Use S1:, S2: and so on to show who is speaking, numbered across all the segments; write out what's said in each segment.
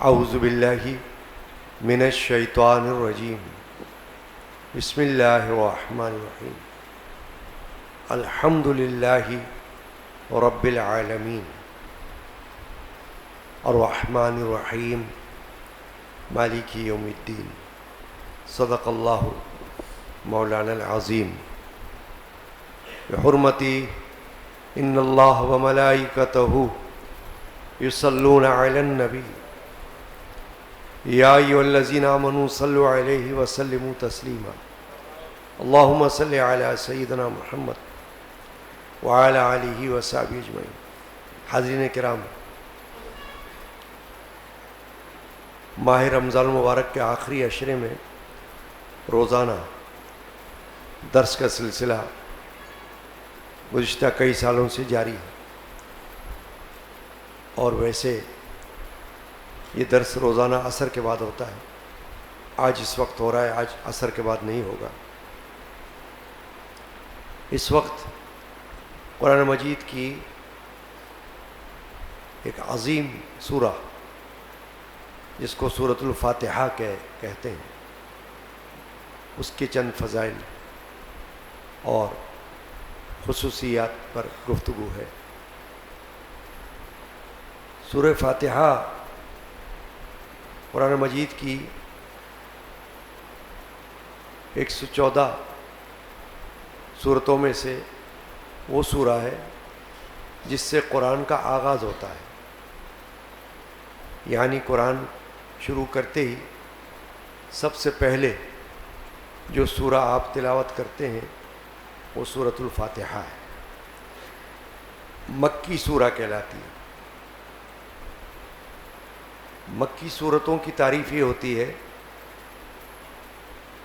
S1: اعوذ باللہ من الشیطان الرجیم بسم اللہ الرحمن الرحیم الحمد للہ رب العالمین الرحمن الرحیم مالک یوم الدین صدق اللہ مولانا العظیم بحرمت ان اللہ وملائکتہ یصلون علی النبی یا ایھا الذین آمنوا صلوا علیہ وسلموا تسلیما اللہم صل علی سیدنا محمد وعلی آلہ وصحبہ اجمعین۔ حاضرین کرام، ماہ رمضان المبارک کے آخری عشرے میں روزانہ درس کا سلسلہ گزشتہ کئی سالوں سے جاری ہے، اور ویسے یہ درس روزانہ عصر کے بعد ہوتا ہے۔ آج اس وقت ہو رہا ہے، آج عصر کے بعد نہیں ہوگا۔ اس وقت قرآن مجید کی ایک عظیم سورہ جس کو سورۃ الفاتحہ کہتے ہیں، اس کے چند فضائل اور خصوصیات پر گفتگو ہے۔ سورہ فاتحہ قرآن مجید کی 114 سورتوں میں سے وہ سورہ ہے جس سے قرآن کا آغاز ہوتا ہے، یعنی قرآن شروع کرتے ہی سب سے پہلے جو سورہ آپ تلاوت کرتے ہیں وہ سورۃ الفاتحہ ہے، مکی سورہ کہلاتی ہے۔ مکی صورتوں کی تعریف یہ ہوتی ہے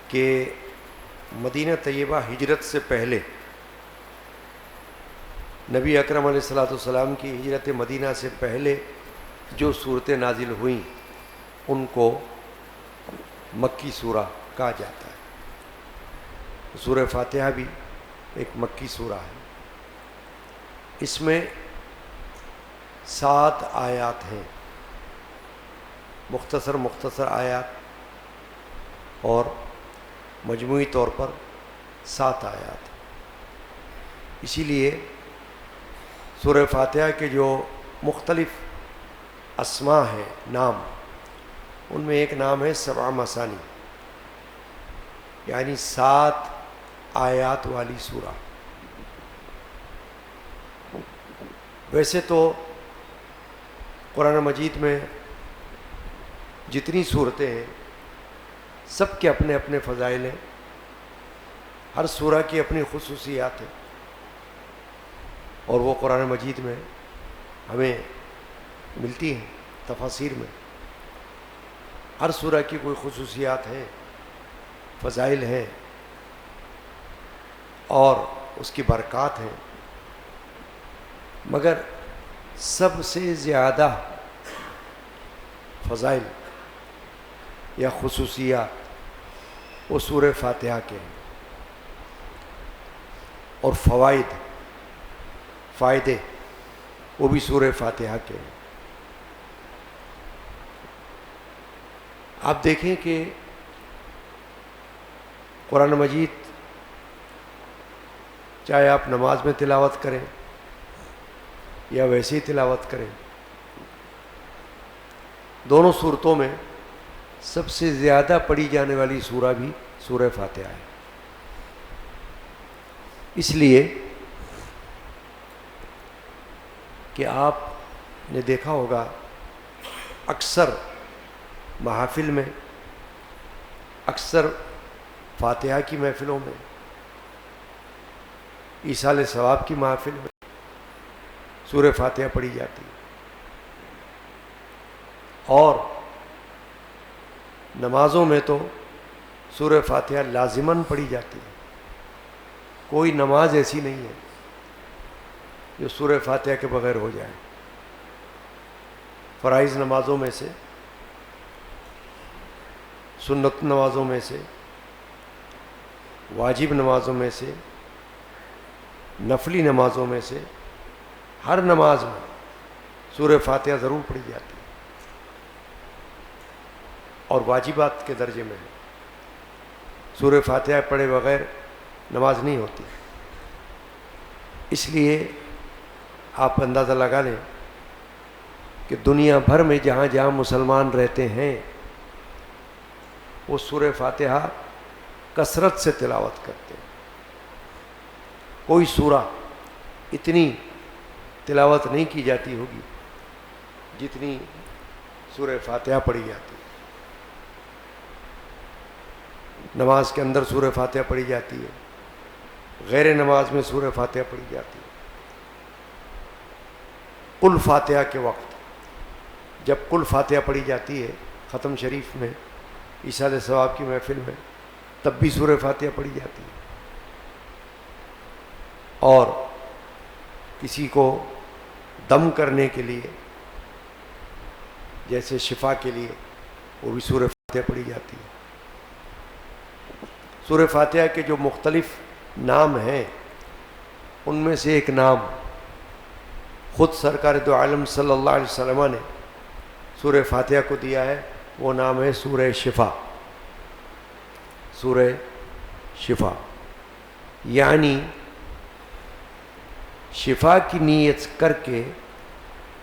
S1: کہ مدینہ طیبہ ہجرت سے پہلے نبی اکرم علیہ الصلوۃ والسلام کی ہجرت مدینہ سے پہلے جو صورتیں نازل ہوئیں ان کو مکی سورہ کہا جاتا ہے۔ سورہ فاتحہ بھی ایک مکی سورہ ہے۔ اس میں 7 آیات ہیں، مختصر آیات، اور مجموعی طور پر 7 آیات۔ اسی لیے سورہ فاتحہ کے جو مختلف اسماء ہیں، نام، ان میں ایک نام ہے 7 مثانی، یعنی 7 آیات والی سورہ۔ ویسے تو قرآن مجید میں جتنی صورتیں ہیں سب کے اپنے اپنے فضائل ہیں، ہر سورہ کی اپنی خصوصیات ہیں، اور وہ قرآن مجید میں ہمیں ملتی ہیں۔ تفاسیر میں ہر سورہ کی کوئی خصوصیات ہیں، فضائل ہیں، اور اس کی برکات ہیں، مگر سب سے زیادہ فضائل یا خصوصیات وہ سورہ فاتحہ کے ہیں، اور فائدے وہ بھی سورہ فاتحہ کے ہیں۔ آپ دیکھیں کہ قرآن مجید چاہے آپ نماز میں تلاوت کریں یا ویسے ہی تلاوت کریں، دونوں صورتوں میں سب سے زیادہ پڑھی جانے والی سورہ بھی سورہ فاتحہ ہے۔ اس لیے کہ آپ نے دیکھا ہوگا اکثر محافل میں، اکثر فاتحہ کی محفلوں میں، ایصال ثواب کی محافل میں سورہ فاتحہ پڑھی جاتی ہے، اور نمازوں میں تو سورہ فاتحہ لازماً پڑھی جاتی ہے۔ کوئی نماز ایسی نہیں ہے جو سورہ فاتحہ کے بغیر ہو جائے۔ فرائض نمازوں میں سے، سنت نمازوں میں سے، واجب نمازوں میں سے، نفلی نمازوں میں سے، ہر نماز میں سورہ فاتحہ ضرور پڑھی جاتی ہے۔ اور واجبات کے درجے میں ہے. سورہ فاتحہ پڑھے بغیر نماز نہیں ہوتی. اس لیے آپ اندازہ لگا لیں کہ دنیا بھر میں جہاں جہاں مسلمان رہتے ہیں وہ سورہ فاتحہ کثرت سے تلاوت کرتے ہیں. کوئی سورہ اتنی تلاوت نہیں کی جاتی ہوگی جتنی سورہ فاتحہ پڑھی جاتی ہے. نماز کے اندر سورہ فاتحہ پڑھی جاتی ہے, غیر نماز میں سورہ فاتحہ پڑھی جاتی ہے. کل فاتحہ کے وقت جب کل فاتحہ پڑھی جاتی ہے ختم شریف میں, ایصال ثواب کی محفل میں, تب بھی سورہ فاتحہ پڑھی جاتی ہے. اور کسی کو دم کرنے کے لیے, جیسے شفا کے لیے, وہ بھی سورہ فاتحہ پڑھی جاتی ہے. سورہ فاتحہ کے جو مختلف نام ہیں ان میں سے ایک نام خود سرکار دو عالم صلی اللہ علیہ وسلم نے سورہ فاتحہ کو دیا ہے. وہ نام ہے سورہ شفا. سورہ شفا یعنی شفا کی نیت کر کے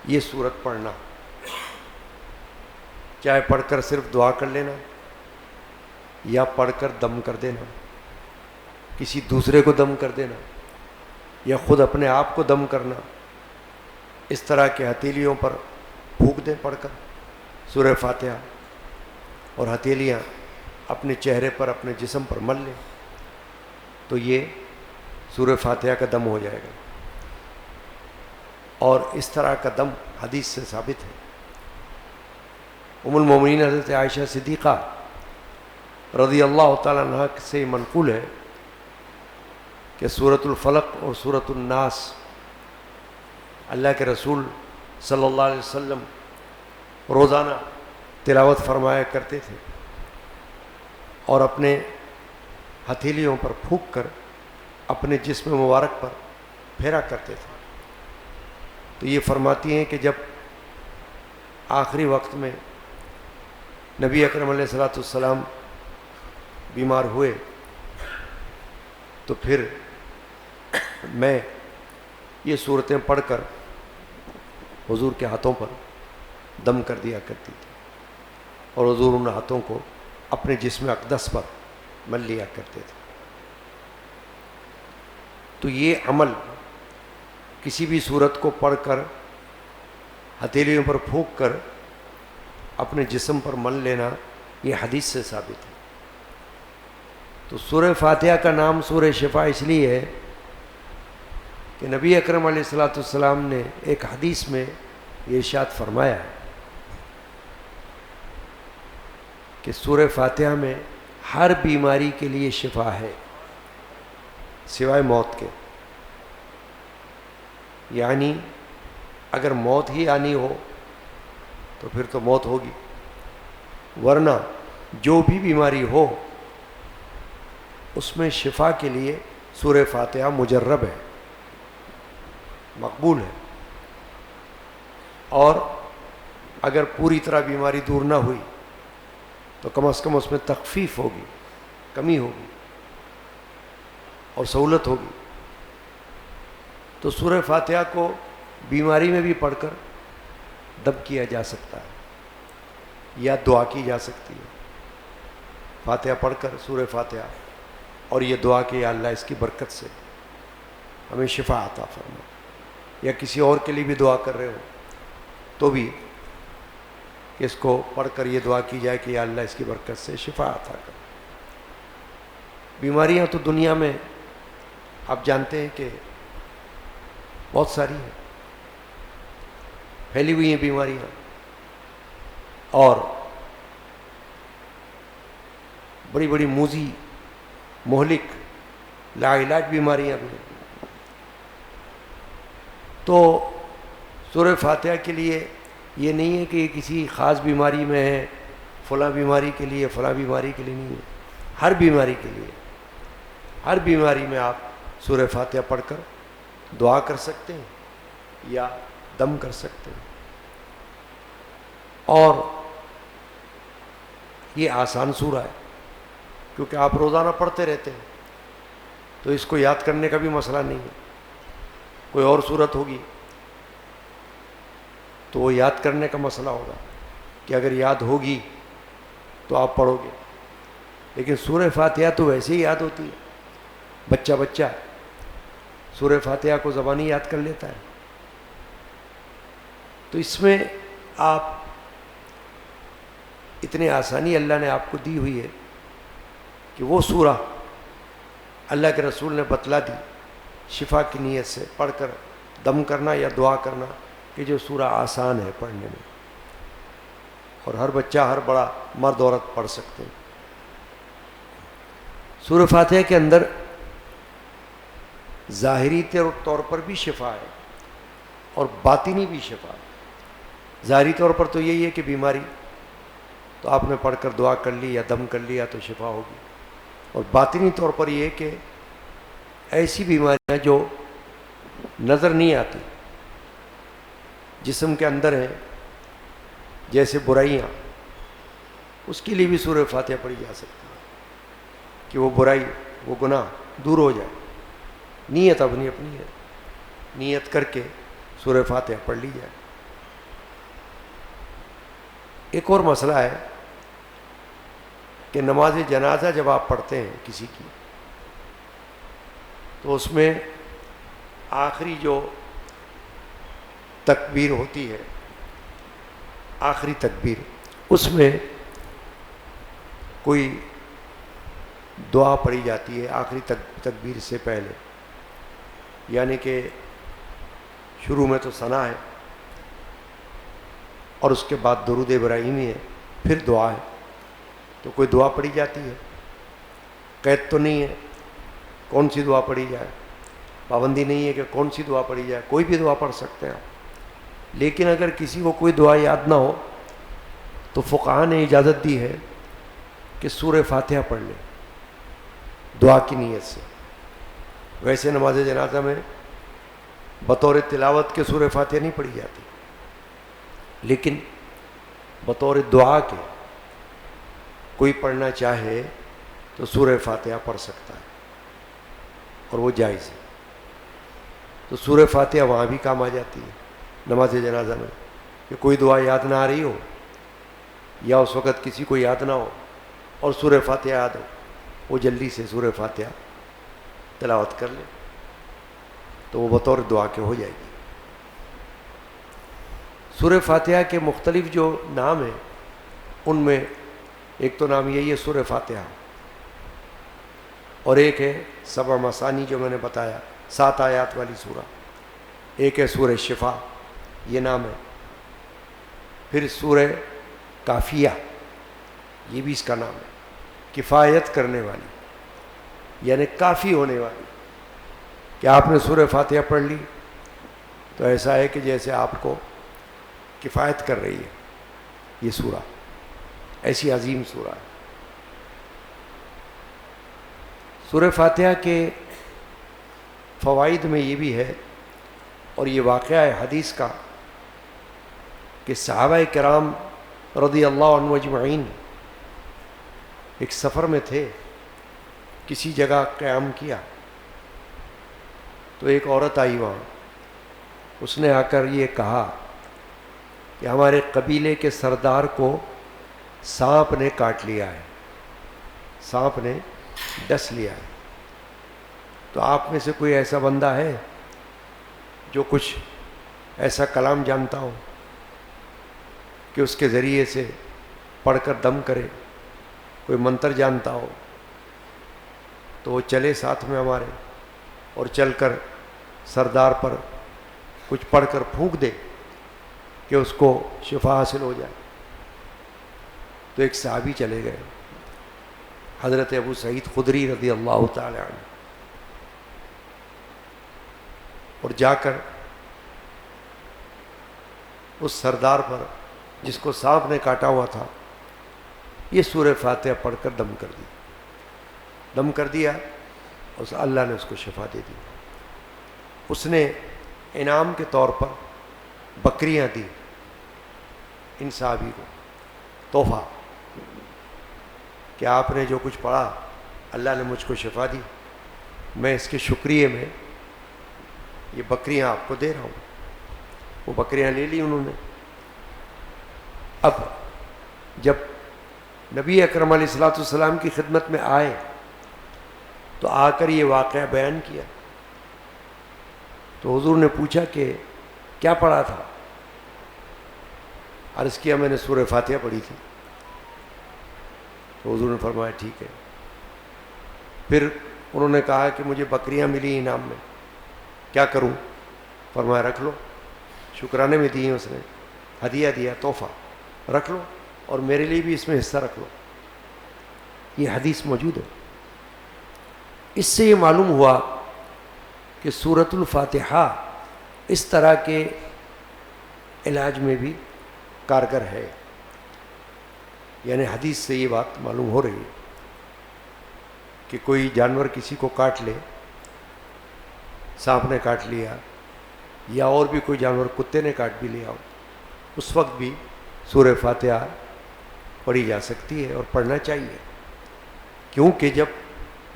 S1: یہ سورت پڑھنا, چاہے پڑھ کر صرف دعا کر لینا یا پڑھ کر دم کر دینا, کسی دوسرے کو دم کر دینا یا خود اپنے آپ کو دم کرنا. اس طرح کے ہتھیلیوں پر پھونک دیں پڑھ کر سورہ فاتحہ, اور ہتھیلیاں اپنے چہرے پر, اپنے جسم پر مل لیں, تو یہ سورہ فاتحہ کا دم ہو جائے گا. اور اس طرح کا دم حدیث سے ثابت ہے. ام المومنین حضرت عائشہ صدیقہ رضی اللہ تعالیٰ عنہ سے منقول ہے کہ سورۃ الفلق اور سورۃ الناس اللہ کے رسول صلی اللہ علیہ وسلم روزانہ تلاوت فرمایا کرتے تھے اور اپنے ہتھیلیوں پر پھونک کر اپنے جسم مبارک پر پھیرا کرتے تھے. تو یہ فرماتی ہیں کہ جب آخری وقت میں نبی اکرم علیہ الصلوۃ والسلام بیمار ہوئے تو پھر میں یہ صورتیں پڑھ کر حضور کے ہاتھوں پر دم کر دیا کرتی تھی اور حضور ان ہاتھوں کو اپنے جسم اقدس پر مل لیا کرتے تھے. تو یہ عمل کسی بھی صورت کو پڑھ کر ہتھیلیوں پر پھونک کر اپنے جسم پر مل لینا یہ حدیث سے ثابت ہے. تو سورہ فاتحہ کا نام سورہ شفا اس لیے ہے کہ نبی اکرم علیہ الصلوۃ والسلام نے ایک حدیث میں یہ ارشاد فرمایا ہے کہ سورہ فاتحہ میں ہر بیماری کے لیے شفا ہے سوائے موت کے. یعنی اگر موت ہی آنی ہو تو پھر تو موت ہوگی, ورنہ جو بھی بیماری ہو اس میں شفا کے لیے سورہ فاتحہ مجرب ہے, مقبول ہے. اور اگر پوری طرح بیماری دور نہ ہوئی تو کم از کم اس میں تخفیف ہوگی, کمی ہوگی اور سہولت ہوگی. تو سورہ فاتحہ کو بیماری میں بھی پڑھ کر دم کیا جا سکتا ہے یا دعا کی جا سکتی ہے. فاتحہ پڑھ کر سورہ فاتحہ اور یہ دعا کہ یا اللہ اس کی برکت سے ہمیں شفا عطا فرما, یا کسی اور کے لیے بھی دعا کر رہے ہو تو بھی کہ اس کو پڑھ کر یہ دعا کی جائے کہ یا اللہ اس کی برکت سے شفا عطا کر. بیماریاں تو دنیا میں آپ جانتے ہیں کہ بہت ساری ہیں, پھیلی ہوئی ہیں بیماریاں, اور بڑی بڑی موذی مہلک لا علاج بیماریاں بھی ہیں. تو سورہ فاتحہ کے لیے یہ نہیں ہے کہ یہ کسی خاص بیماری میں ہے, فلاں بیماری کے لیے, فلاں بیماری کے لیے نہیں ہے. ہر بیماری کے لیے, ہر بیماری میں آپ سورہ فاتحہ پڑھ کر دعا کر سکتے ہیں یا دم کر سکتے ہیں. اور یہ آسان سورہ ہے کیونکہ آپ روزانہ پڑھتے رہتے ہیں، تو اس کو یاد کرنے کا بھی مسئلہ نہیں ہے۔ کوئی اور صورت ہوگی تو وہ یاد کرنے کا مسئلہ ہوگا کہ اگر یاد ہوگی تو آپ پڑھو گے، لیکن سورہ فاتحہ تو ویسے ہی یاد ہوتی ہے۔ بچہ سورہ فاتحہ کو زبانی یاد کر لیتا ہے۔ تو اس میں آپ اتنی آسانی اللہ نے آپ کو دی ہوئی ہے کہ وہ سورہ اللہ کے رسول نے بتلا دی شفا کی نیت سے پڑھ کر دم کرنا یا دعا کرنا، کہ جو سورہ آسان ہے پڑھنے میں، اور ہر بچہ ہر بڑا مرد عورت پڑھ سکتے ہیں۔ سورہ فاتحہ کے اندر ظاہری طور پر بھی شفا ہے اور باطنی بھی شفا ہے۔ ظاہری طور پر تو یہی ہے کہ بیماری تو آپ نے پڑھ کر دعا کر لی یا دم کر لیا تو شفا ہوگی، اور باطنی طور پر یہ کہ ایسی بیماریاں جو نظر نہیں آتی، جسم کے اندر ہیں، جیسے برائیاں، اس کے لیے بھی سورہ فاتحہ پڑھی جا سکتی ہے کہ وہ برائی وہ گناہ دور ہو جائے۔ نیت اپنی اپنی ہے، نیت کر کے سورہ فاتحہ پڑھ لی جائے۔ ایک اور مسئلہ ہے کہ نماز جنازہ جب آپ پڑھتے ہیں کسی کی، تو اس میں آخری جو تکبیر ہوتی ہے، آخری تکبیر، اس میں کوئی دعا پڑھی جاتی ہے آخری تکبیر سے پہلے، یعنی کہ شروع میں تو ثنا ہے اور اس کے بعد درود ابراہیمی ہے، پھر دعا ہے، تو کوئی دعا پڑھی جاتی ہے۔ قید تو نہیں ہے کون سی دعا پڑھی جائے، پابندی نہیں ہے کہ کون سی دعا پڑھی جائے، کوئی بھی دعا پڑھ سکتے ہیں آپ۔ لیکن اگر کسی کو کوئی دعا یاد نہ ہو تو فقہاء نے اجازت دی ہے کہ سورہ فاتحہ پڑھ لے دعا کی نیت سے۔ ویسے نماز جنازہ میں بطور تلاوت کے سورہ فاتحہ نہیں پڑھی جاتی، لیکن بطور دعا کے کوئی پڑھنا چاہے تو سورہ فاتحہ پڑھ سکتا ہے، اور وہ جائز ہے۔ تو سورہ فاتحہ وہاں بھی کام آ جاتی ہے نماز جنازہ میں، کہ کوئی دعا یاد نہ آ رہی ہو یا اس وقت کسی کو یاد نہ ہو اور سورہ فاتحہ یاد ہو، وہ جلدی سے سورہ فاتحہ تلاوت کر لے تو وہ بطور دعا کے ہو جائے گی۔ سورہ فاتحہ کے مختلف جو نام ہیں، ان میں ایک تو نام یہی ہے سورہ فاتحہ، اور ایک ہے سبع مثانی جو میں نے بتایا 7 آیات والی سورہ، ایک ہے سورہ شفا، یہ نام ہے، پھر سورہ کافیہ، یہ بھی اس کا نام ہے، کفایت کرنے والی، یعنی کافی ہونے والی، کہ آپ نے سورہ فاتحہ پڑھ لی تو ایسا ہے کہ جیسے آپ کو کفایت کر رہی ہے یہ سورہ، ایسی عظیم سورہ ہے۔ سورہ فاتحہ کے فوائد میں یہ بھی ہے، اور یہ واقعہ ہے حدیث کا، کہ صحابہ کرام رضی اللہ عنہ اجمعین ایک سفر میں تھے، کسی جگہ قیام کیا، تو ایک عورت آئی وہاں، اس نے آ کر یہ کہا کہ ہمارے قبیلے کے سردار کو سانپ نے کاٹ لیا ہے، سانپ نے ڈس لیا ہے، تو آپ میں سے کوئی ایسا بندہ ہے جو کچھ ایسا کلام جانتا ہو کہ اس کے ذریعے سے پڑھ کر دم کرے، کوئی منتر جانتا ہو؟ تو وہ چلے ساتھ میں ہمارے، اور چل کر سردار پر کچھ پڑھ کر پھونک دے کہ اس کو شفا حاصل ہو جائے۔ تو ایک صحابی چلے گئے، حضرت ابو سعید خدری رضی اللہ تعالی عنہ، اور جا کر اس سردار پر جس کو سانپ نے کاٹا ہوا تھا یہ سورہ فاتحہ پڑھ کر دم کر دیا، اور اللہ نے اس کو شفا دے دی۔ اس نے انعام کے طور پر بکریاں دی ان صحابی کو تحفہ، کہ آپ نے جو کچھ پڑھا اللہ نے مجھ کو شفا دی، میں اس کے شکریہ میں یہ بکریاں آپ کو دے رہا ہوں۔ وہ بکریاں لے لی انہوں نے۔ اب جب نبی اکرم علیہ الصلوۃ والسلام کی خدمت میں آئے تو آ کر یہ واقعہ بیان کیا، تو حضور نے پوچھا کہ کیا پڑھا تھا؟ عرض کیا میں نے سورہ فاتحہ پڑھی تھی۔ تو حضور نے فرمایا ٹھیک ہے۔ پھر انہوں نے کہا کہ مجھے بکریاں ملی انعام میں، کیا کروں؟ فرمایا رکھ لو، شکرانے میں دی ہیں اس نے، ہدیہ دیا، تحفہ، رکھ لو، اور میرے لیے بھی اس میں حصہ رکھ لو۔ یہ حدیث موجود ہے۔ اس سے یہ معلوم ہوا کہ سورۃ الفاتحہ اس طرح کے علاج میں بھی کارگر ہے، یعنی حدیث سے یہ بات معلوم ہو رہی ہے کہ کوئی جانور کسی کو کاٹ لے، سانپ نے کاٹ لیا یا اور بھی کوئی جانور کتے نے کاٹ بھی لیا ہو، اس وقت بھی سورہ فاتحہ پڑھی جا سکتی ہے اور پڑھنا چاہیے، کیونکہ جب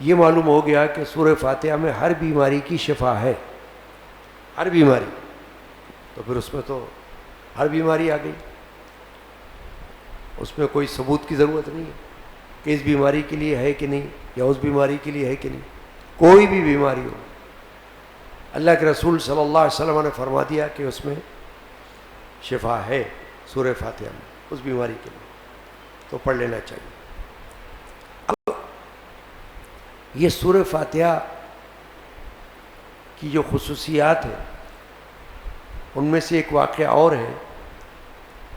S1: یہ معلوم ہو گیا کہ سورہ فاتحہ میں ہر بیماری کی شفا ہے، ہر بیماری، تو پھر اس میں تو ہر بیماری آ گئی، اس میں کوئی ثبوت کی ضرورت نہیں ہے کہ اس بیماری کے لیے ہے کہ نہیں یا اس بیماری کے لیے ہے کہ نہیں، کوئی بھی بیماری ہو، اللہ کے رسول صلی اللہ علیہ وسلم نے فرما دیا کہ اس میں شفا ہے سورہ فاتحہ میں اس بیماری کے لیے، تو پڑھ لینا چاہیے۔ اب یہ سورہ فاتحہ کی جو خصوصیات ہیں ان میں سے ایک واقعہ اور ہے،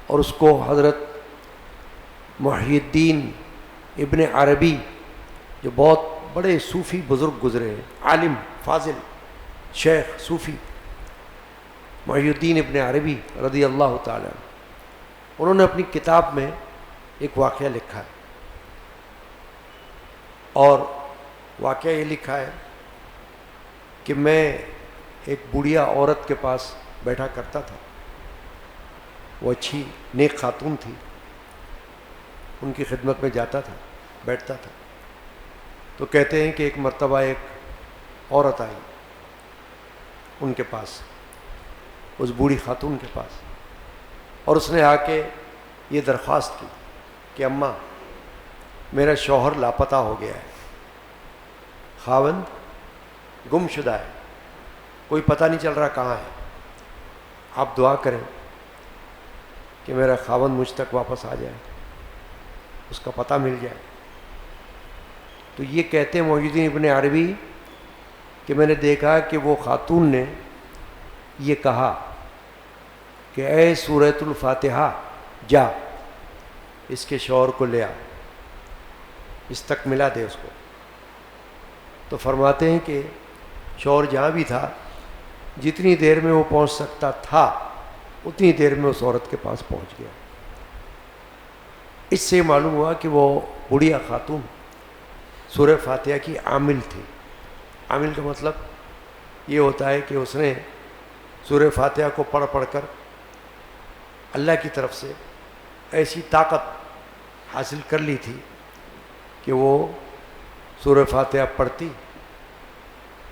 S1: اور اس کو حضرت محی الدین ابن عربی جو بہت بڑے صوفی بزرگ گزرے ہیں، عالم فاضل شیخ صوفی محی الدین ابن عربی رضی اللہ تعالی عنہ، انہوں نے اپنی کتاب میں ایک واقعہ لکھا ہے، اور واقعہ یہ لکھا ہے کہ میں ایک بوڑھیا عورت کے پاس بیٹھا کرتا تھا، وہ اچھی نیک خاتون تھی، ان کی خدمت میں جاتا تھا، بیٹھتا تھا، تو کہتے ہیں کہ ایک مرتبہ ایک عورت آئی ان کے پاس، اس بوڑھی خاتون کے پاس، اور اس نے آ کے یہ درخواست کی کہ اماں میرا شوہر لاپتہ ہو گیا ہے، خاوند گم شدہ ہے، کوئی پتہ نہیں چل رہا کہاں ہے، آپ دعا کریں کہ میرا خاوند مجھ تک واپس آ جائے، اس کا پتہ مل جائے۔ تو یہ کہتے ہیں محی الدین ابن عربی کہ میں نے دیکھا کہ وہ خاتون نے یہ کہا کہ اے سورۃ الفاتحہ جا اس کے شوہر کو لے آ، اس تک ملا دے اس کو۔ تو فرماتے ہیں کہ شوہر جہاں بھی تھا جتنی دیر میں وہ پہنچ سکتا تھا اتنی دیر میں اس عورت کے پاس پہنچ گیا۔ اس سے معلوم ہوا کہ وہ بڑھیا خاتون سورہ فاتحہ کی عامل تھی۔ عامل کا مطلب یہ ہوتا ہے کہ اس نے سورہ فاتحہ کو پڑھ پڑھ کر اللہ کی طرف سے ایسی طاقت حاصل کر لی تھی کہ وہ سورہ فاتحہ پڑھتی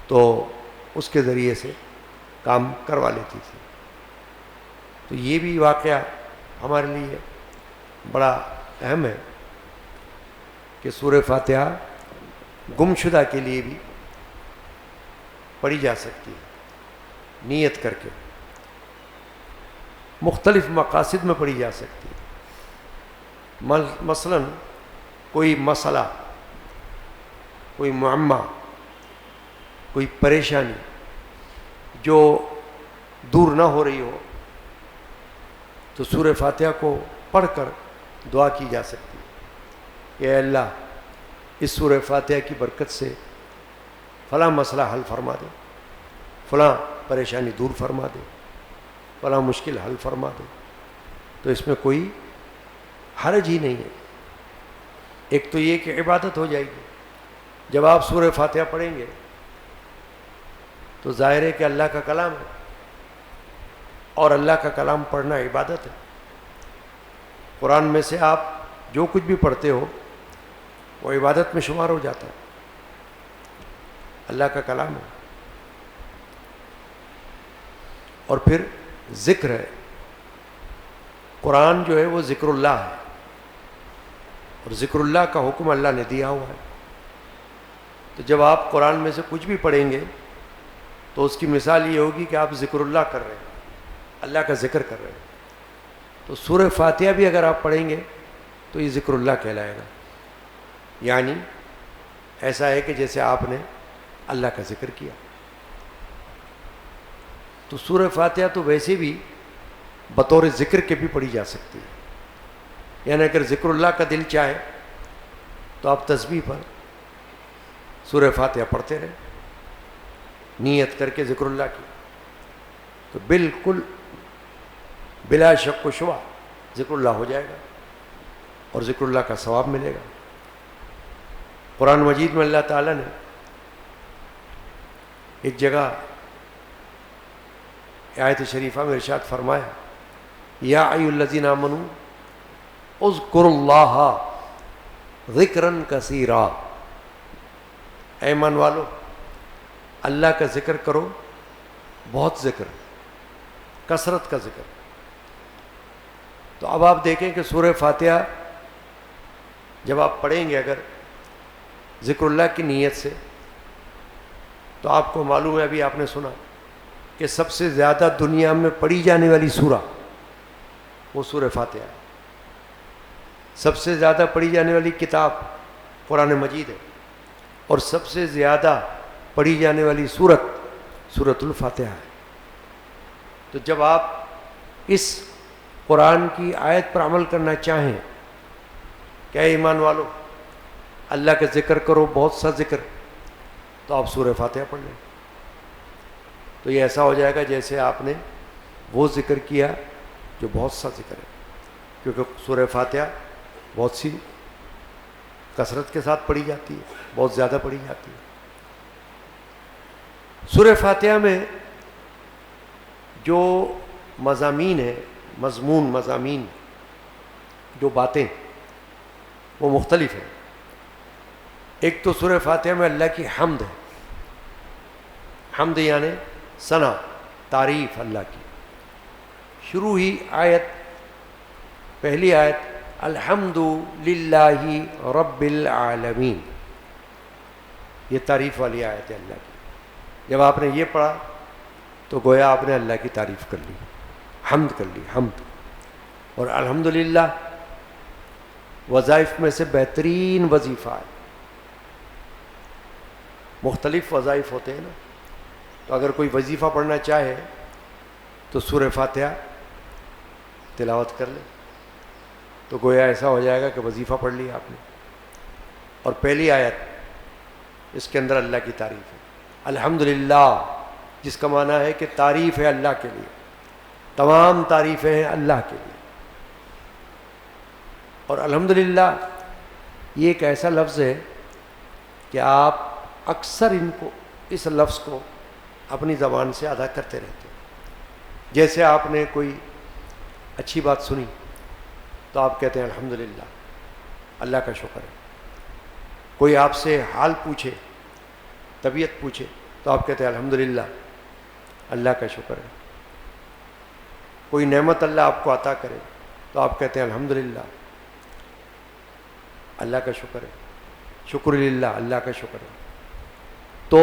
S1: تو اس کے ذریعے سے کام کروا لیتی تھی۔ تو یہ بھی واقعہ ہمارے لیے بڑا اہم ہے کہ سورہ فاتحہ گم شدہ کے لیے بھی پڑھی جا سکتی ہے، نیت کر کے مختلف مقاصد میں پڑھی جا سکتی ہے۔ مثلا کوئی مسئلہ، کوئی معمہ، کوئی پریشانی جو دور نہ ہو رہی ہو تو سورہ فاتحہ کو پڑھ کر دعا کی جا سکتی ہے کہ اے اللہ اس سورہ فاتحہ کی برکت سے فلاں مسئلہ حل فرما دے، فلاں پریشانی دور فرما دے، فلاں مشکل حل فرما دے۔ تو اس میں کوئی حرج ہی نہیں ہے۔ ایک تو یہ کہ عبادت ہو جائے گی، جب آپ سورہ فاتحہ پڑھیں گے تو ظاہر ہے کہ اللہ کا کلام ہے، اور اللہ کا کلام پڑھنا عبادت ہے۔ قرآن میں سے آپ جو کچھ بھی پڑھتے ہو وہ عبادت میں شمار ہو جاتا ہے، اللہ کا کلام ہے۔ اور پھر ذکر ہے، قرآن جو ہے وہ ذکر اللہ ہے، اور ذکر اللہ کا حکم اللہ نے دیا ہوا ہے۔ تو جب آپ قرآن میں سے کچھ بھی پڑھیں گے تو اس کی مثال یہ ہوگی کہ آپ ذکر اللہ کر رہے ہیں، اللہ کا ذکر کر رہے ہیں۔ تو سورہ فاتحہ بھی اگر آپ پڑھیں گے تو یہ ذکر اللہ کہلائے گا، یعنی ایسا ہے کہ جیسے آپ نے اللہ کا ذکر کیا۔ تو سورہ فاتحہ تو ویسے بھی بطور ذکر کے بھی پڑھی جا سکتی ہے، یعنی اگر ذکر اللہ کا دل چاہے تو آپ تسبیح پر سورہ فاتحہ پڑھتے رہیں، نیت کر کے ذکر اللہ کی، تو بالکل بلا شک و شبہ ذکر اللہ ہو جائے گا اور ذکر اللہ کا ثواب ملے گا۔ قرآن مجید میں اللہ تعالیٰ نے ایک جگہ آیت شریفہ میں ارشاد فرمایا، یا ایھا الذین آمنوا اذکروا اللہ ذکرا کثیرا، اے ایمان والو اللہ کا ذکر کرو، بہت ذکر، کثرت کا ذکر۔ تو اب آپ دیکھیں کہ سورہ فاتحہ جب آپ پڑھیں گے اگر ذکر اللہ کی نیت سے، تو آپ کو معلوم ہے، ابھی آپ نے سنا کہ سب سے زیادہ دنیا میں پڑھی جانے والی سورہ وہ سورہ فاتحہ ہے، سب سے زیادہ پڑھی جانے والی کتاب قرآن مجید ہے، اور سب سے زیادہ پڑھی جانے والی سورت سورۃ الفاتحہ ہے۔ تو جب آپ اس قرآن کی آیت پر عمل کرنا چاہیں کہ اے ایمان والو اللہ کا ذکر کرو، بہت سا ذکر، تو آپ سورہ فاتحہ پڑھ لیں، تو یہ ایسا ہو جائے گا جیسے آپ نے وہ ذکر کیا جو بہت سا ذکر ہے، کیونکہ سورہ فاتحہ بہت سی کثرت کے ساتھ پڑھی جاتی ہے، بہت زیادہ پڑھی جاتی ہے۔ سورہ فاتحہ میں جو مضامین ہیں، مضامین جو باتیں وہ مختلف ہیں۔ ایک تو سورہ فاتحہ میں اللہ کی حمد ہے، حمد یعنی ثنا، تعریف اللہ کی۔ شروع ہی آیت، پہلی آیت الحمد للہ رب العالمین، یہ تعریف والی آیت ہے اللہ کی۔ جب آپ نے یہ پڑھا تو گویا آپ نے اللہ کی تعریف کر لی، حمد کر لی، حمد۔ اور الحمدللہ وظائف میں سے بہترین وظیفہ ہے۔ مختلف وظائف ہوتے ہیں نا، تو اگر کوئی وظیفہ پڑھنا چاہے تو سورہ فاتحہ تلاوت کر لے، تو گویا ایسا ہو جائے گا کہ وظیفہ پڑھ لیا آپ نے۔ اور پہلی آیت اس کے اندر اللہ کی تعریف ہے، الحمدللہ، جس کا معنی ہے کہ تعریف ہے اللہ کے لیے، تمام تعریفیں ہیں اللہ کے لیے۔ اور الحمدللہ یہ ایک ایسا لفظ ہے کہ آپ اکثر اس لفظ کو اپنی زبان سے ادا کرتے رہتے ہیں۔ جیسے آپ نے کوئی اچھی بات سنی تو آپ کہتے ہیں الحمدللہ، اللہ کا شکر ہے۔ کوئی آپ سے حال پوچھے، طبیعت پوچھے، تو آپ کہتے ہیں الحمدللہ، اللہ کا شکر ہے۔ کوئی نعمت اللہ آپ کو عطا کرے تو آپ کہتے ہیں الحمدللہ، اللہ کا شکر ہے، شکر للہ، اللہ کا شکر ہے۔ تو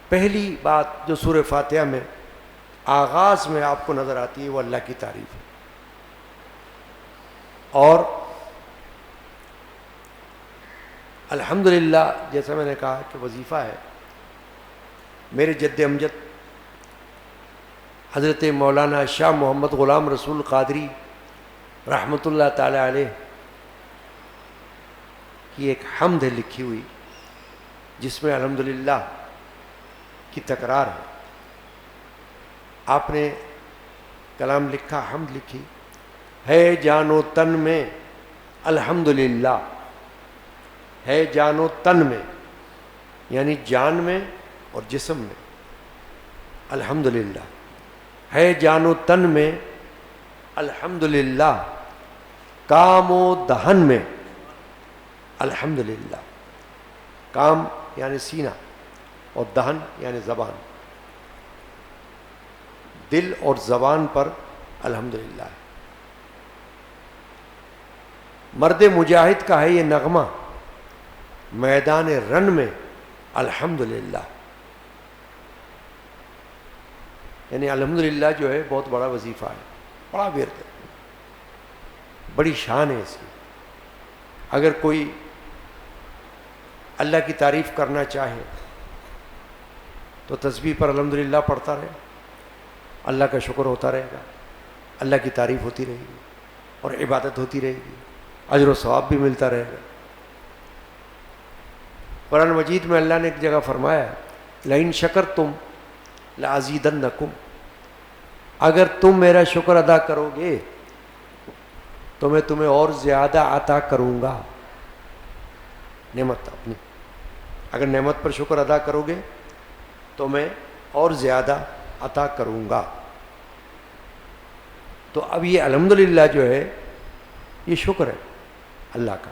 S1: پہلی بات جو سورہ فاتحہ میں آغاز میں آپ کو نظر آتی ہے وہ اللہ کی تعریف ہے۔ اور الحمدللہ جیسا میں نے کہا کہ وظیفہ ہے، میرے جد امجد حضرت مولانا شاہ محمد غلام رسول قادری رحمۃ اللہ تعالی علیہ کی ایک حمد ہے لکھی ہوئی، جس میں الحمدللہ کی تکرار ہے۔ آپ نے کلام لکھا، حمد لکھی، ہے جان و تن میں الحمدللہ، ہے جان و تن میں یعنی جان میں اور جسم میں، الحمدللہ ہے جان و تن میں الحمدللہ کام و دہن میں الحمدللہ. کام یعنی سینہ اور دہن یعنی زبان. دل اور زبان پر الحمدللہ ہے. مرد مجاہد کا ہے یہ نغمہ میدان رن میں الحمدللہ. یعنی الحمدللہ جو ہے بہت بڑا وظیفہ ہے, بڑا ورد ہے, بڑی شان ہے اس کی. اگر کوئی اللہ کی تعریف کرنا چاہے تو تسبیح پر الحمدللہ پڑھتا رہے, اللہ کا شکر ہوتا رہے گا, اللہ کی تعریف ہوتی رہے گی اور عبادت ہوتی رہے گی, اجر و ثواب بھی ملتا رہے گا. قرآن مجید میں اللہ نے ایک جگہ فرمایا لئن شکرتم لازیدنکم, اگر تم میرا شکر ادا کرو گے تو میں تمہیں اور زیادہ عطا کروں گا. نعمت اپنی, اگر نعمت پر شکر ادا کرو گے تو میں اور زیادہ عطا کروں گا. تو اب یہ الحمدللہ جو ہے یہ شکر ہے اللہ کا.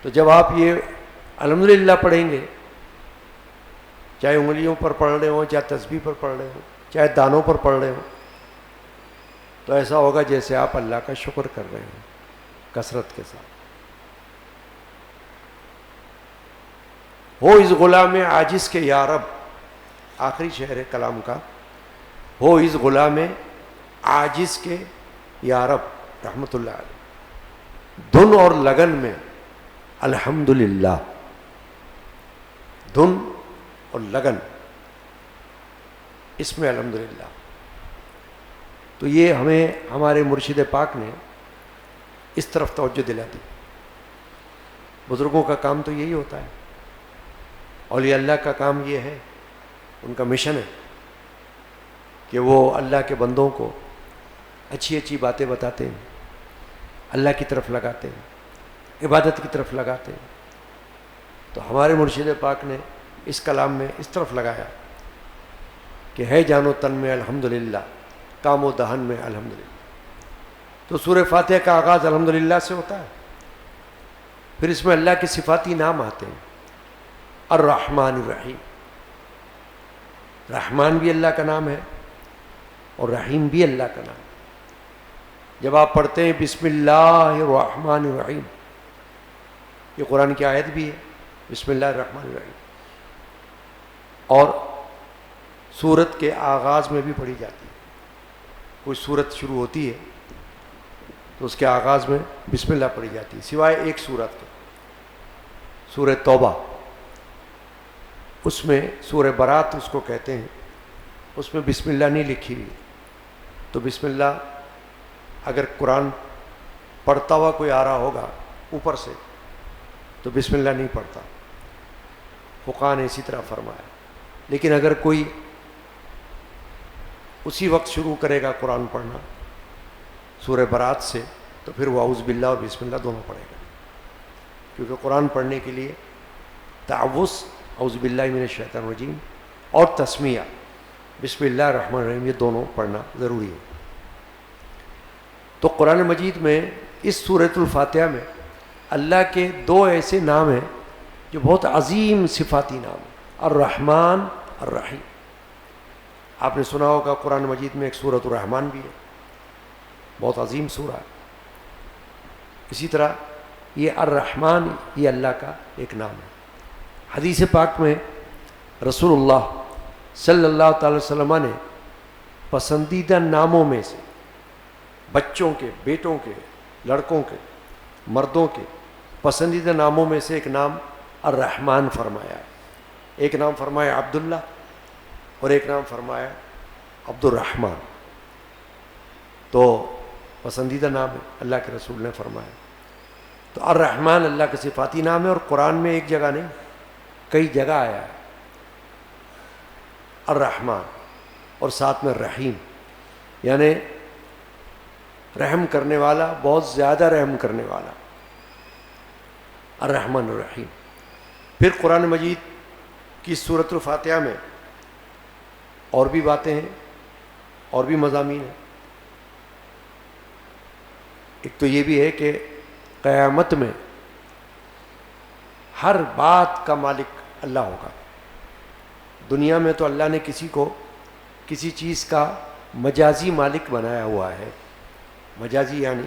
S1: تو جب آپ یہ الحمدللہ پڑھیں گے, چاہے انگلیوں پر پڑھ رہے ہوں, چاہے تسبیح پر پڑھ رہے ہوں, چاہے دانوں پر پڑھ رہے ہوں, تو ایسا ہوگا جیسے آپ اللہ کا شکر کر رہے ہیں کثرت کے ساتھ. ہو اس غلام عاجز کے یا رب, آخری شعر ہے کلام کا, ہو اس غلام عاجز کے یا رب رحمت اللہ علیہ, دھن اور لگن میں الحمدللہ. دھن اور لگن اس میں الحمدللہ. تو یہ ہمیں ہمارے مرشد پاک نے اس طرف توجہ دلا دی. بزرگوں کا کام تو یہی ہوتا ہے, اولیاء اللہ کا کام یہ ہے, ان کا مشن ہے کہ وہ اللہ کے بندوں کو اچھی اچھی باتیں بتاتے ہیں, اللہ کی طرف لگاتے ہیں, عبادت کی طرف لگاتے ہیں. تو ہمارے مرشد پاک نے اس کلام میں اس طرف لگایا کہ ہے جان و تن میں الحمدللہ, کام و دہن میں الحمدللہ. تو سورہ فاتحہ کا آغاز الحمدللہ سے ہوتا ہے. پھر اس میں اللہ کے صفاتی نام آتے ہیں, الرحمن الرحیم. رحمان بھی اللہ کا نام ہے اور رحیم بھی اللہ کا نام ہے. جب آپ پڑھتے ہیں بسم اللہ الرحمن الرحیم, یہ قرآن کی آیت بھی ہے, بسم اللہ الرحمن الرحیم, اور سورت کے آغاز میں بھی پڑھی جاتی ہے. کوئی سورت شروع ہوتی ہے تو اس کے آغاز میں بسم اللہ پڑھی جاتی ہے, سوائے ایک سورت کے, سورہ توبہ. اس میں سورہ برات اس کو کہتے ہیں, اس میں بسم اللہ نہیں لکھی ہوئی. تو بسم اللہ اگر قرآن پڑھتا ہوا کوئی آ رہا ہوگا اوپر سے تو بسم اللہ نہیں پڑھتا, فقہاء نے اسی طرح فرمایا. لیکن اگر کوئی اسی وقت شروع کرے گا قرآن پڑھنا سورہ برات سے, تو پھر وہ اعوذ باللہ اور بسم اللہ دونوں پڑھے گا, کیونکہ قرآن پڑھنے کے لیے تعوذ اعوذ باللہ من الشیطان الرجیم اور تسمیہ بسم اللہ الرحمن الرحیم یہ دونوں پڑھنا ضروری ہے. تو قرآن مجید میں اس سورۃ الفاتحہ میں اللہ کے دو ایسے نام ہیں جو بہت عظیم صفاتی نام ہیں, الرحمن الرحیم. آپ نے سنا ہوگا قرآن مجید میں ایک سورۃ الرحمن بھی ہے, بہت عظیم سورہ ہے. اسی طرح یہ الرحمن یہ اللہ کا ایک نام ہے. حدیث پاک میں رسول اللہ صلی اللہ تعالی وسلم نے پسندیدہ ناموں میں سے بچوں کے, بیٹوں کے, لڑکوں کے, مردوں کے پسندیدہ ناموں میں سے ایک نام الرحمن فرمایا ہے. ایک نام فرمایا عبداللہ اور ایک نام فرمایا عبد الرحمن. تو پسندیدہ نام ہے, اللہ کے رسول نے فرمایا. تو الرحمن اللہ کا صفاتی نام ہے, اور قرآن میں ایک جگہ نہیں کئی جگہ آیا ہے الرحمن, اور ساتھ میں رحیم, یعنی رحم کرنے والا, بہت زیادہ رحم کرنے والا, الرحمن الرحیم. پھر قرآن مجید کی سورۃ الفاتحہ میں اور بھی باتیں ہیں, اور بھی مضامین ہیں. ایک تو یہ بھی ہے کہ قیامت میں ہر بات کا مالک اللہ ہوگا. دنیا میں تو اللہ نے کسی کو کسی چیز کا مجازی مالک بنایا ہوا ہے. مجازی یعنی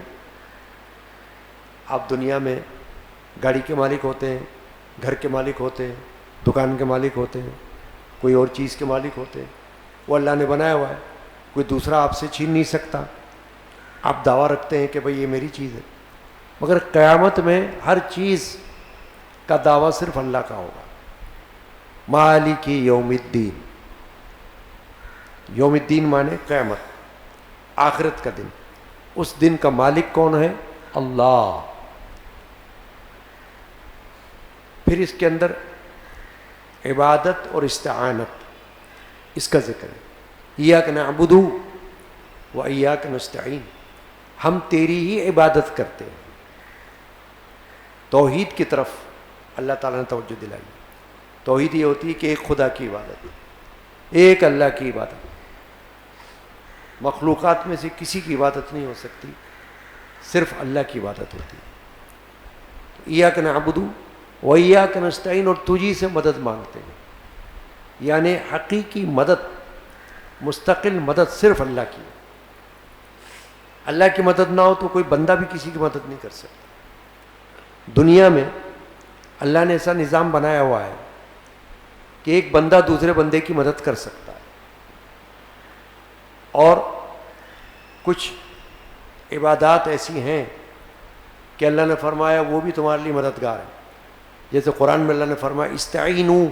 S1: آپ دنیا میں گاڑی کے مالک ہوتے ہیں, گھر کے مالک ہوتے ہیں, دکان کے مالک ہوتے ہیں, کوئی اور چیز کے مالک ہوتے ہیں. وہ اللہ نے بنایا ہوا ہے, کوئی دوسرا آپ سے چھین نہیں سکتا. آپ دعویٰ رکھتے ہیں کہ بھئی یہ میری چیز ہے, مگر قیامت میں ہر چیز کا دعویٰ صرف اللہ کا ہوگا. مالک یوم الدین, یوم الدین مانے قیامت, آخرت کا دن. اس دن کا مالک کون ہے؟ اللہ. پھر اس کے اندر عبادت اور استعانت اس کا ذکر ہے. ایاک نعبد و ایاک نستعین, ہم تیری ہی عبادت کرتے ہیں. توحید کی طرف اللہ تعالیٰ نے توجہ دلائی. توحید یہ ہوتی ہے کہ ایک خدا کی عبادت, ایک اللہ کی عبادت. مخلوقات میں سے کسی کی عبادت نہیں ہو سکتی, صرف اللہ کی عبادت ہوتی ہے. ایاک نعبد و ایاک نستعین, اور تجھی سے مدد مانگتے ہیں. یعنی حقیقی مدد, مستقل مدد صرف اللہ کی ہے. اللہ کی مدد نہ ہو تو کوئی بندہ بھی کسی کی مدد نہیں کر سکتا. دنیا میں اللہ نے ایسا نظام بنایا ہوا ہے کہ ایک بندہ دوسرے بندے کی مدد کر سکتا ہے, اور کچھ عبادات ایسی ہیں کہ اللہ نے فرمایا وہ بھی تمہارے لیے مددگار ہے. جیسے قرآن میں اللہ نے فرمایا استعینوا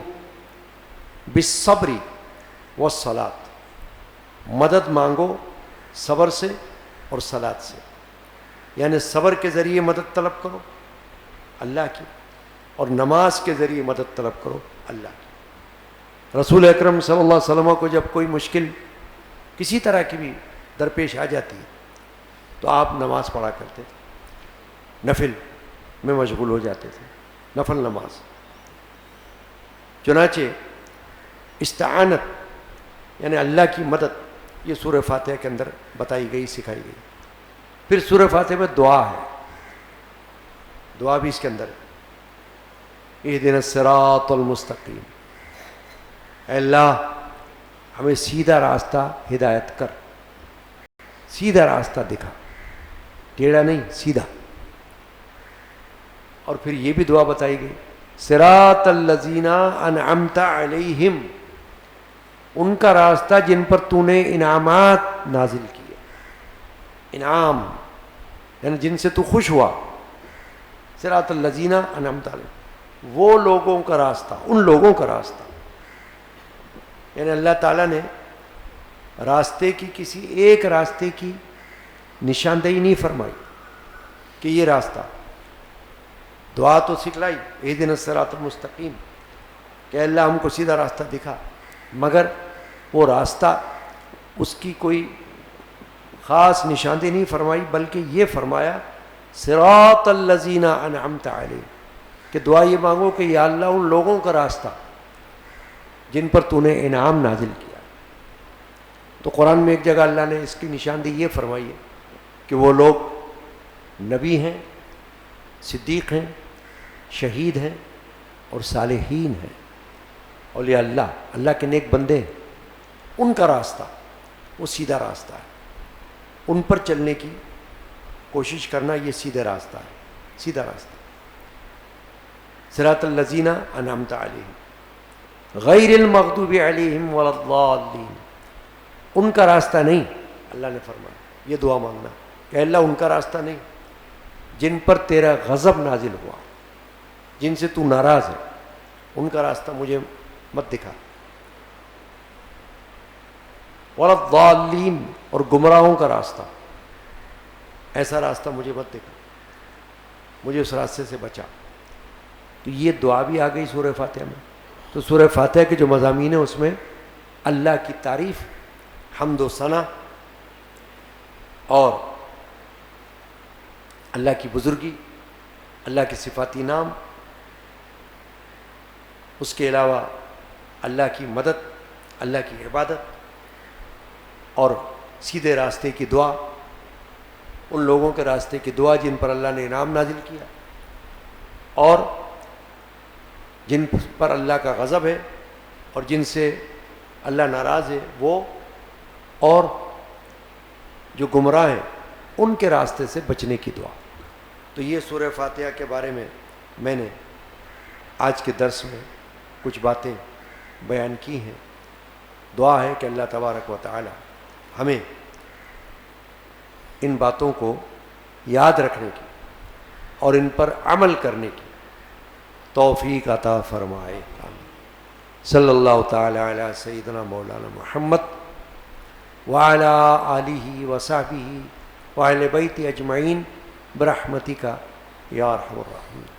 S1: بالصبر والصلاۃ, مدد مانگو صبر سے اور صلاۃ سے. یعنی صبر کے ذریعے مدد طلب کرو اللہ کی, اور نماز کے ذریعے مدد طلب کرو اللہ کی. رسول اکرم صلی اللہ علیہ وسلم کو جب کوئی مشکل کسی طرح کی بھی درپیش آ جاتی ہے تو آپ نماز پڑھا کرتے تھے, نفل میں مشغول ہو جاتے تھے, نفل نماز. چنانچہ استعانت یعنی اللہ کی مدد یہ سورہ فاتحہ کے اندر بتائی گئی, سکھائی گئی. پھر سورہ فاتحہ میں دعا ہے, دعا بھی اس کے اندر ہے. اہدنا الصراط المستقیم, اے اللہ ہمیں سیدھا راستہ ہدایت کر, سیدھا راستہ دکھا, ٹیڑھا نہیں سیدھا. اور پھر یہ بھی دعا بتائی گئی صراط الذین انعمت علیہم, ان کا راستہ جن پر تو نے انعامات نازل کیے. انعام یعنی جن سے تو خوش ہوا. صراط الذین انعمت علیہم, وہ لوگوں کا راستہ, ان لوگوں کا راستہ. یعنی اللہ تعالیٰ نے راستے کی کسی ایک راستے کی نشاندہی نہیں فرمائی کہ یہ راستہ. دعا تو سکھلائی اہدنا الصراط المستقیم کہ اللہ ہم کو سیدھا راستہ دکھا, مگر وہ راستہ اس کی کوئی خاص نشاندہی نہیں فرمائی, بلکہ یہ فرمایا صراط الذین انعمت علیہم, کہ دعا یہ مانگو کہ یا اللہ ان لوگوں کا راستہ جن پر تو نے انعام نازل کیا. تو قرآن میں ایک جگہ اللہ نے اس کی نشاندہی یہ فرمائی ہے کہ وہ لوگ نبی ہیں, صدیق ہیں, شہید ہیں اور صالحین ہیں. اولیاء اللہ, اللہ کے نیک بندے ہیں, ان کا راستہ وہ سیدھا راستہ ہے. ان پر چلنے کی کوشش کرنا یہ سیدھا راستہ ہے, سیدھا راستہ. صراط الذین انعمت علیہم غیر المغضوب علیہم ولا الضالین, ان کا راستہ نہیں. اللہ نے فرمایا یہ دعا مانگنا کہ اللہ ان کا راستہ نہیں جن پر تیرا غضب نازل ہوا, جن سے تو ناراض ہے, ان کا راستہ مجھے مت دکھا. ولا الضالین, اور گمراہوں کا راستہ, ایسا راستہ مجھے مت دکھا, مجھے اس راستے سے بچا. تو یہ دعا بھی آ گئی سورہ فاتحہ میں. تو سورہ فاتحہ کے جو مضامین ہیں اس میں اللہ کی تعریف, حمد و ثنا, اور اللہ کی بزرگی, اللہ کے صفاتی نام, اس کے علاوہ اللہ کی مدد, اللہ کی عبادت, اور سیدھے راستے کی دعا, ان لوگوں کے راستے کی دعا جن پر اللہ نے انعام نازل کیا اور جن پر اللہ کا غضب ہے اور جن سے اللہ ناراض ہے وہ، اور جو گمراہ ہیں ان کے راستے سے بچنے کی دعا۔ تو یہ سورہ فاتحہ کے بارے میں نے آج کے درس میں کچھ باتیں بیان کی ہیں۔ دعا ہے کہ اللہ تبارک و تعالی ہمیں ان باتوں کو یاد رکھنے کی اور ان پر عمل کرنے کی توفیق عطا فرمائے۔ صلی اللہ تعالی علی سیدنا مولانا محمد وعلی آلہ وصحبہ وعلی بیت اجمعین برحمتک یا ارحم الراحمین۔